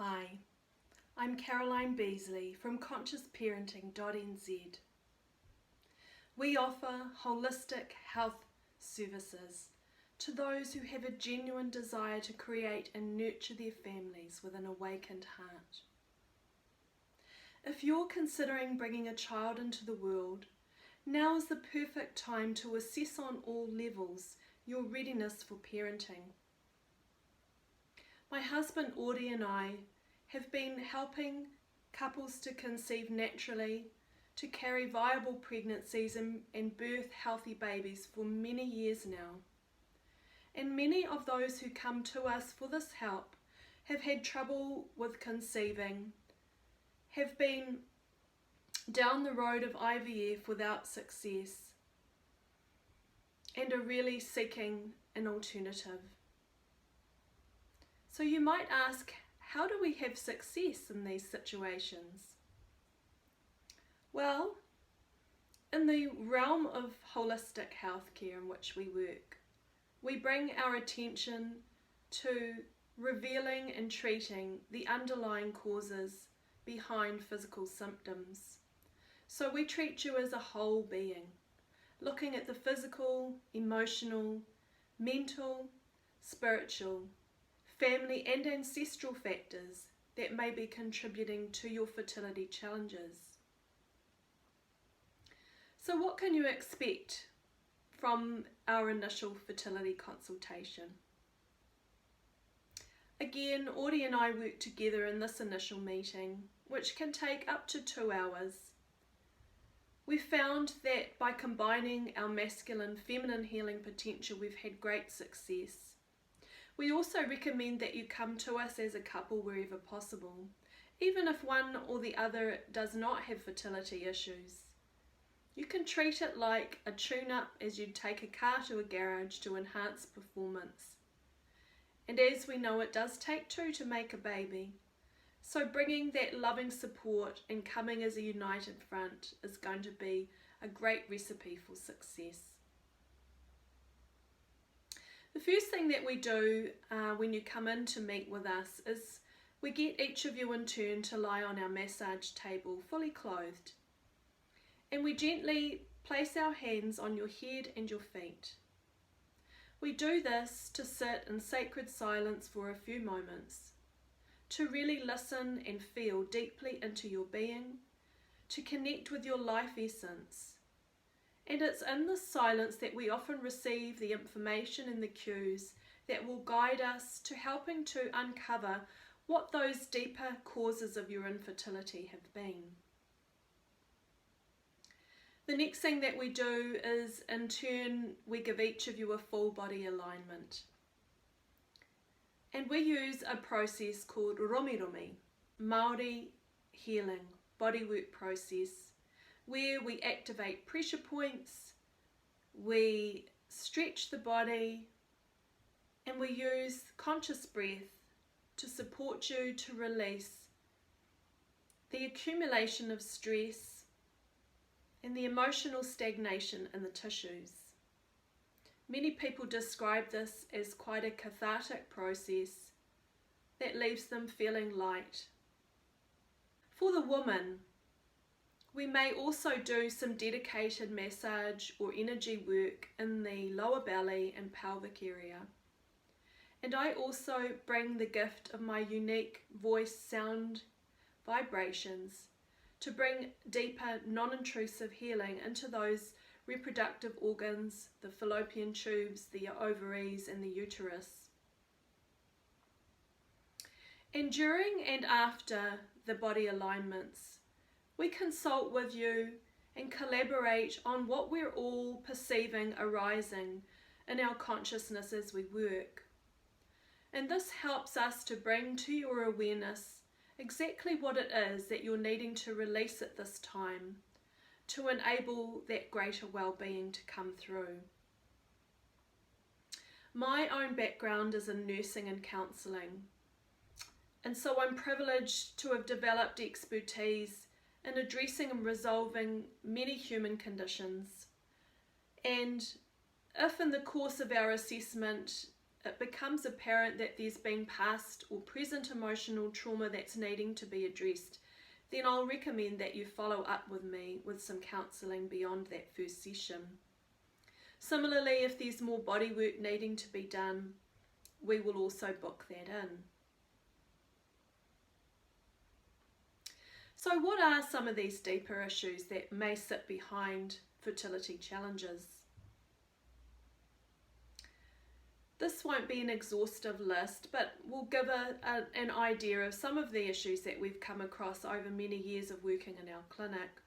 Hi, I'm Caroline Beasley from consciousparenting.nz. We offer holistic health services to those who have a genuine desire to create and nurture their families with an awakened heart. If you're considering bringing a child into the world, now is the perfect time to assess on all levels your readiness for parenting. My husband Audie and I have been helping couples to conceive naturally, to carry viable pregnancies and birth healthy babies for many years now. And many of those who come to us for this help have had trouble with conceiving, have been down the road of IVF without success, and are really seeking an alternative. So you might ask, how do we have success in these situations? Well, in the realm of holistic healthcare in which we work, we bring our attention to revealing and treating the underlying causes behind physical symptoms. So we treat you as a whole being, looking at the physical, emotional, mental, spiritual, family and ancestral factors that may be contributing to your fertility challenges. So what can you expect from our initial fertility consultation? Again, Audie and I work together in this initial meeting, which can take up to 2 hours. We found that by combining our masculine-feminine healing potential, we've had great success. We also recommend that you come to us as a couple wherever possible, even if one or the other does not have fertility issues. You can treat it like a tune-up as you'd take a car to a garage to enhance performance. And as we know, it does take two to make a baby. So bringing that loving support and coming as a united front is going to be a great recipe for success. The first thing that we do when you come in to meet with us is we get each of you in turn to lie on our massage table fully clothed, and we gently place our hands on your head and your feet. We do this to sit in sacred silence for a few moments, to really listen and feel deeply into your being, to connect with your life essence. And it's in this silence that we often receive the information and the cues that will guide us to helping to uncover what those deeper causes of your infertility have been. The next thing that we do is, in turn, we give each of you a full body alignment. And we use a process called romi, Māori healing, bodywork process, where we activate pressure points, we stretch the body, and we use conscious breath to support you to release the accumulation of stress and the emotional stagnation in the tissues. Many people describe this as quite a cathartic process that leaves them feeling light. For the woman, we may also do some dedicated massage or energy work in the lower belly and pelvic area. And I also bring the gift of my unique voice sound vibrations to bring deeper, non-intrusive healing into those reproductive organs, the fallopian tubes, the ovaries and the uterus. And during and after the body alignments, we consult with you and collaborate on what we're all perceiving arising in our consciousness as we work. And this helps us to bring to your awareness exactly what it is that you're needing to release at this time to enable that greater well-being to come through. My own background is in nursing and counselling, and so I'm privileged to have developed expertise in addressing and resolving many human conditions. And if in the course of our assessment it becomes apparent that there's been past or present emotional trauma that's needing to be addressed, then I'll recommend that you follow up with me with some counselling beyond that first session. Similarly, if there's more body work needing to be done, we will also book that in. So what are some of these deeper issues that may sit behind fertility challenges? This won't be an exhaustive list, but we'll give an idea of some of the issues that we've come across over many years of working in our clinic.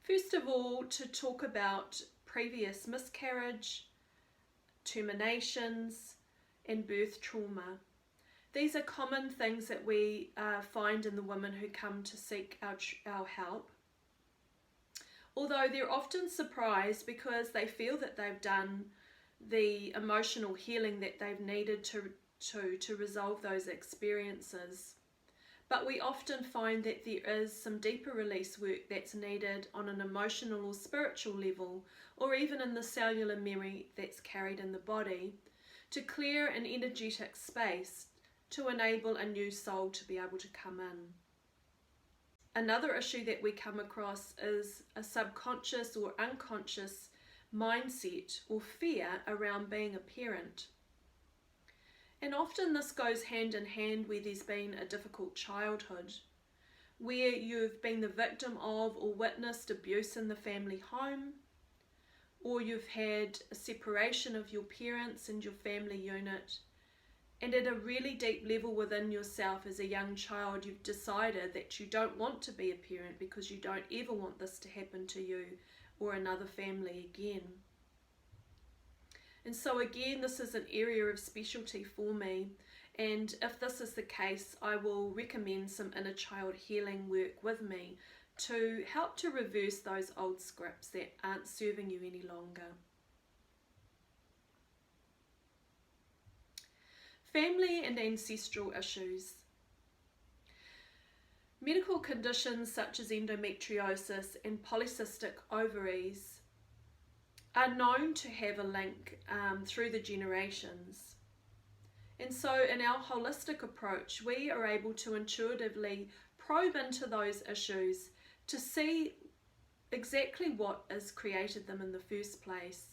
First of all, to talk about previous miscarriage, terminations, and birth trauma. These are common things that we find in the women who come to seek our help. Although they're often surprised because they feel that they've done the emotional healing that they've needed to resolve those experiences. But we often find that there is some deeper release work that's needed on an emotional or spiritual level, or even in the cellular memory that's carried in the body, to clear an energetic space to enable a new soul to be able to come in. Another issue that we come across is a subconscious or unconscious mindset or fear around being a parent. And often this goes hand in hand where there's been a difficult childhood, where you've been the victim of or witnessed abuse in the family home, or you've had a separation of your parents and your family unit, and at a really deep level within yourself as a young child you've decided that you don't want to be a parent because you don't ever want this to happen to you or another family again. And so again, this is an area of specialty for me, and if this is the case, I will recommend some inner child healing work with me to help to reverse those old scripts that aren't serving you any longer. Family and ancestral issues. Medical conditions such as endometriosis and polycystic ovaries are known to have a link through the generations. And so in our holistic approach, we are able to intuitively probe into those issues to see exactly what has created them in the first place.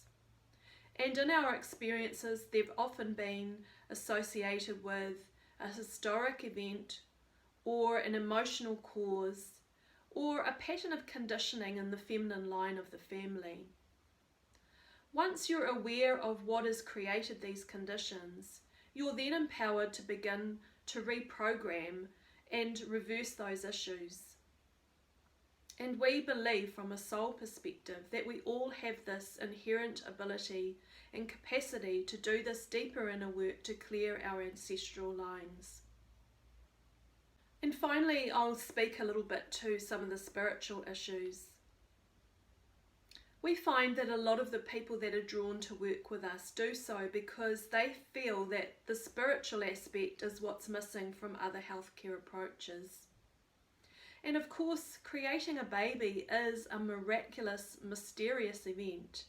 And in our experiences, they've often been associated with a historic event or an emotional cause or a pattern of conditioning in the feminine line of the family. Once you're aware of what has created these conditions, you're then empowered to begin to reprogram and reverse those issues. And we believe from a soul perspective that we all have this inherent ability and capacity to do this deeper inner work to clear our ancestral lines. And finally, I'll speak a little bit to some of the spiritual issues. We find that a lot of the people that are drawn to work with us do so because they feel that the spiritual aspect is what's missing from other healthcare approaches. And of course, creating a baby is a miraculous, mysterious event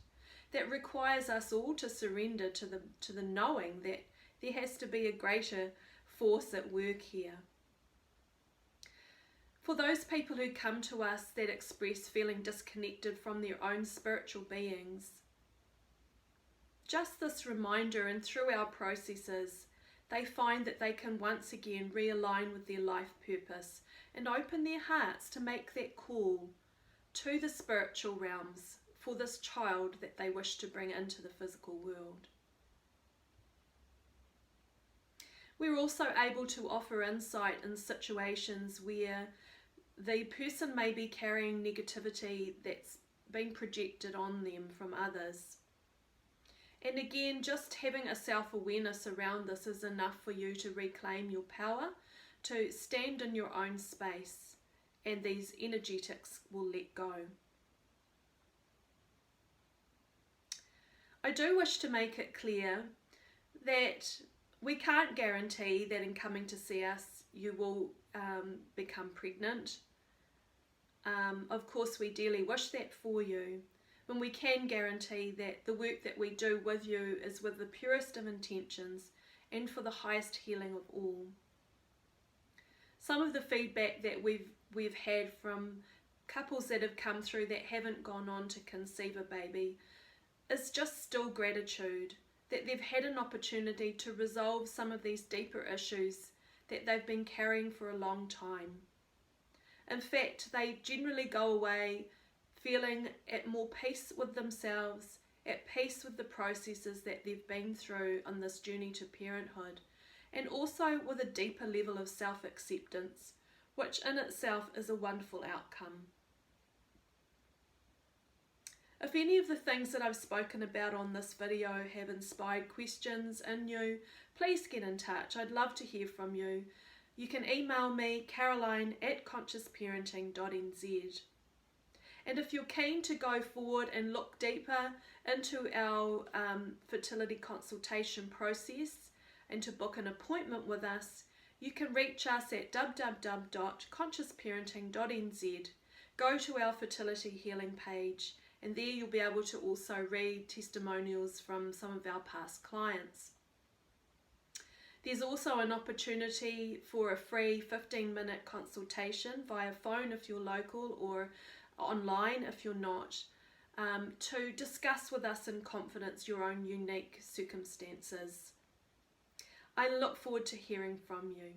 that requires us all to surrender to the knowing that there has to be a greater force at work here. For those people who come to us that express feeling disconnected from their own spiritual beings, just this reminder and through our processes, they find that they can once again realign with their life purpose and open their hearts to make that call to the spiritual realms for this child that they wish to bring into the physical world. We're also able to offer insight in situations where the person may be carrying negativity that's been projected on them from others. And again, just having a self-awareness around this is enough for you to reclaim your power, to stand in your own space, and these energetics will let go. I do wish to make it clear that we can't guarantee that in coming to see us you will become pregnant. Of course we dearly wish that for you, when we can guarantee that the work that we do with you is with the purest of intentions and for the highest healing of all. Some of the feedback that we've had from couples that have come through that haven't gone on to conceive a baby is just still gratitude that they've had an opportunity to resolve some of these deeper issues that they've been carrying for a long time. In fact, they generally go away feeling at more peace with themselves, at peace with the processes that they've been through on this journey to parenthood, and also with a deeper level of self-acceptance, which in itself is a wonderful outcome. If any of the things that I've spoken about on this video have inspired questions in you, please get in touch. I'd love to hear from you. You can email me, caroline@consciousparenting.nz. And if you're keen to go forward and look deeper into our fertility consultation process and to book an appointment with us, you can reach us at www.consciousparenting.nz. Go to our fertility healing page, and there you'll be able to also read testimonials from some of our past clients. There's also an opportunity for a free 15-minute consultation via phone if you're local or online if you're not, to discuss with us in confidence your own unique circumstances. I look forward to hearing from you.